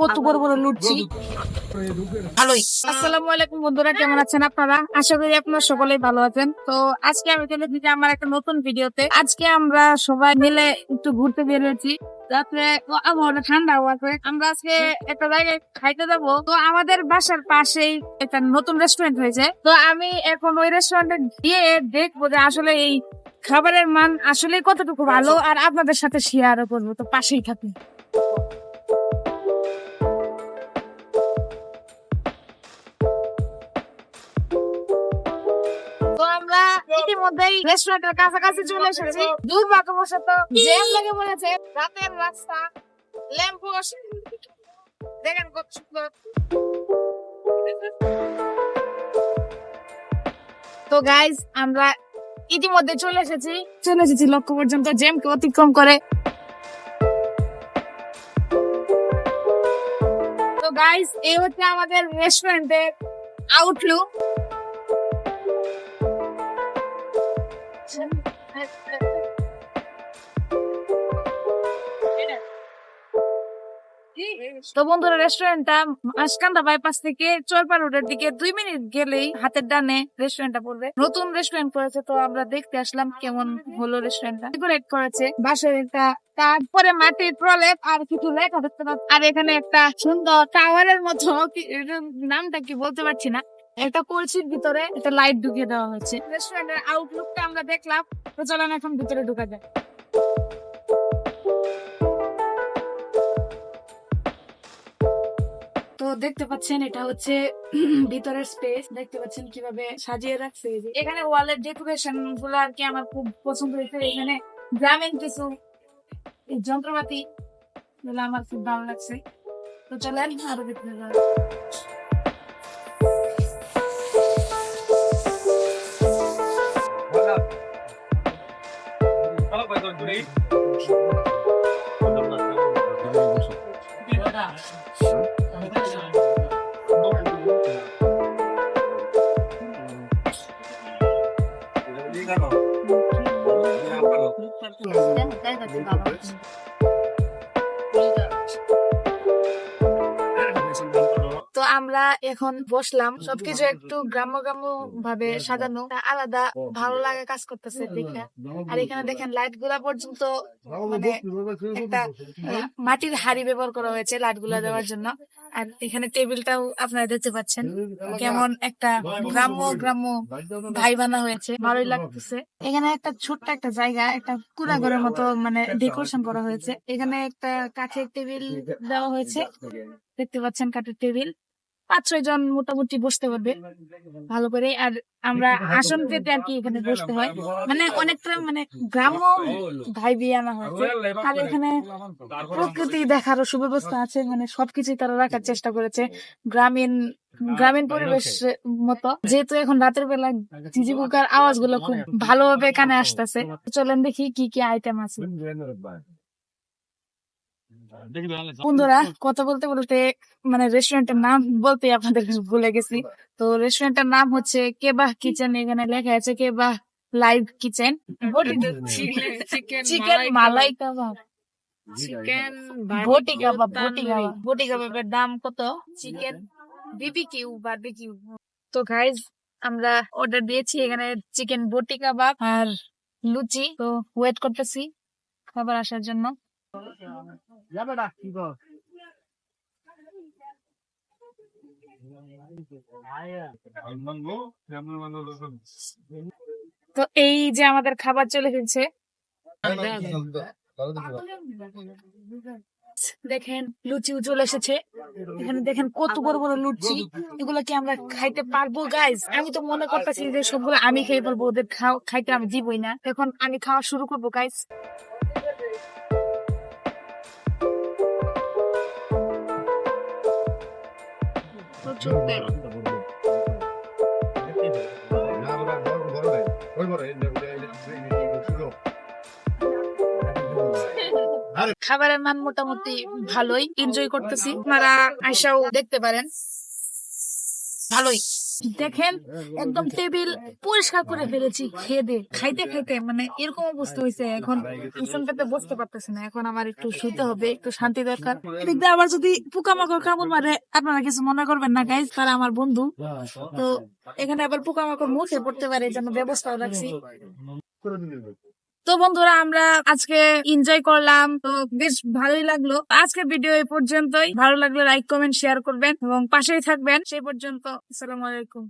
কত বড় বড় লুচি। ভালোই। আসসালামু আলাইকুম বন্ধুরা, কেমন আছেন আপনারা? আশা করি আপনারা সকলেই ভালো আছেন। তো আজকে আমি চলে এসেছি আমার একটা নতুন ভিডিওতে। আজকে আমরা সবাই মিলে একটু ঘুরতে বের হয়েছি, যাতে আবহাওয়াটা ঠান্ডা আছে। আমরা আজকে একটা জায়গায় খাইতে যাবো। তো আমাদের বাসার পাশেই একটা নতুন রেস্টুরেন্ট হয়েছে। তো আমি এখন ওই রেস্টুরেন্টে গিয়ে দেখবো যে আসলে এই খাবারের মান আসলে কতটুকু ভালো, আর আপনাদের সাথে শেয়ারও করবো। তো পাশেই থাকুন। তো আমরা ইতিমধ্যেই রেস্টুরেন্টের কাছাকাছি চলে এসেছি। দুর্ভাগ্যবশত জ্যাম লেগে পড়েছে। রাতের রাস্তা, ল্যাম্প পোস্ট দেখেন কত সুন্দর। তো গাইজ, আমরা ইতিমধ্যে চলে এসেছি লক্ষ্য পর্যন্ত, জ্যামকে অতিক্রম করে। তো গাইজ, এই হচ্ছে আমাদের রেস্টুরেন্টের আউটলুক। তো বন্ধুরা, রেস্টুরেন্টটা মাসকান্দা বাইপাস থেকে চরপা রোডের দিকে 2 মিনিট গেলেই হাতের ডানে রেস্টুরেন্টটা পড়বে। নতুন রেস্টুরেন্ট করেছে, তো আমরা দেখতে আসলাম কেমন হলো রেস্টুরেন্টটা। ডেকোরেট করেছে বাঁশের একটা, তারপরে মাটির প্রলেপ আর কিছু লেখা দেখতে পাচ্ছি। আর এখানে একটা সুন্দর টাওয়ারের মতো, এটার নামটা কি বলতে পারছি না, একটা কলসির ভিতরে একটা লাইট ঢুকিয়ে দেওয়া হয়েছে। রেস্টুরেন্টের আউটলুকটা আমরা দেখলাম। তো চলেন এখন ভিতরে ঢুকা যায়। তো দেখতে পাচ্ছেন, এটা হচ্ছে ভিতরের স্পেস। দেখতে পাচ্ছেন কিভাবে সাজিয়ে রাখছে। এখানে ওয়ালের ডেকোরেশন গুলো আর কি আমার খুব পছন্দ হয়েছে। এখানে গ্রামীণ কিছু যন্ত্রপাতি গুলো আমার খুব ভালো লাগছে। তো চলেন আরো দেখতে যাই। তো আমরা এখন বসলাম, সবকিছু একটু গ্রাম্য গ্রাম্য ভাবে সাজানো, আলাদা ভালো লাগে কাজ করতেছে দেখে। আর এখানে দেখেন লাইট গুলা পর্যন্ত মানে একটা মাটির হাড়ি ব্যবহার করা হয়েছে লাইট গুলা দেওয়ার জন্য। আর এখানে টেবিলটাও আপনারা দেখতে পাচ্ছেন কেমন একটা গ্রাম্য গ্রাম্য ভাই বানা হয়েছে, ভালোই লাগতেছে। এখানে একটা ছোট্ট একটা জায়গা, একটা কুড়াঘরের মতো মানে ডেকোরেশন করা হয়েছে। এখানে একটা কাঠের টেবিল দেওয়া হয়েছে, দেখতে পাচ্ছেন কাঠের টেবিল। 5-6 জন মোটামুটি বসতে পারবে ভালো করে। আর আমরা আসন পেতে আর কি এখানে বসতে হয়, মানে অনেকটা মানে গ্রাম্য ভাইবি আনা হয়েছে। আর এখানে প্রকৃতি দেখারও সুব্যবস্থা আছে, মানে সবকিছুই তারা রাখার চেষ্টা করেছে গ্রামীণ গ্রামীণ পরিবেশ মতো। যেহেতু এখন রাতের বেলা ঝিঝি পোকার আওয়াজ গুলো খুব ভালোভাবে কানে আসতেছে। চলেন দেখি কি কি আইটেম আছে। বন্ধুরা, কথা বলতে বলতে মানে রেস্টুরেন্টের নাম বলতে আপনাদের ভুলে গেছি। তো রেস্টুরেন্টের নাম হচ্ছে কেবাহ কিচেন। এখানে লেখা আছে কেবাহ লাইভ কিচেন। চিকেন মালাই কাবাব, চিকেন বটি কাবাব, বটি কাবাবের দাম কত? Chicken BBQ barbecue. তো গাইজ, আমরা অর্ডার দিয়েছি এখানে চিকেন বটি কাবাব আর লুচি। তো ওয়েট করতেছি খাবার আসার জন্য। তো এই যে আমাদের খাবার চলে এসেছে, দেখেন লুচিও চলে এসেছে। এখানে দেখেন কত বড় বড় লুচি। এগুলো কি আমরা খাইতে পারবো গাইজ? আমি তো মনে করতেছি যে সবগুলো আমি খেয়ে ফেলবো, ওদের খাইতে আমি দিবই না। এখন আমি খাওয়া শুরু করবো গাইজ। খাবারের মান মোটামুটি ভালোই, এনজয় করতেছি। আপনারা আইসাও দেখতে পারেন, ভালোই। দেখেন একদম টেবিল পরিষ্কার করে ফেলেছি খেয়ে দিয়ে খাইতে খাইতে মানে এরকম অবস্থা হয়েছে এখন পিছন পেতে বসতে পারতেছি না এখন আমার একটু শুতে হবে একটু শান্তি দরকার এদিক দিয়ে আবার যদি পোকামাকড় কামড় মারে আপনারা কিছু মনে করবেন না গাইজ তারা আমার বন্ধু তো এখানে আবার পোকামাকড় মুখে পড়তে পারে এই জন্য ব্যবস্থা রাখছি তো বন্ধুরা আমরা আজকে এনজয় করলাম তো বেশ ভালোই লাগলো আজকে ভিডিও এই পর্যন্তই ভালো লাগলে লাইক কমেন্ট শেয়ার করবেন এবং পাশেই থাকবেন সেই পর্যন্ত আসসালামু আলাইকুম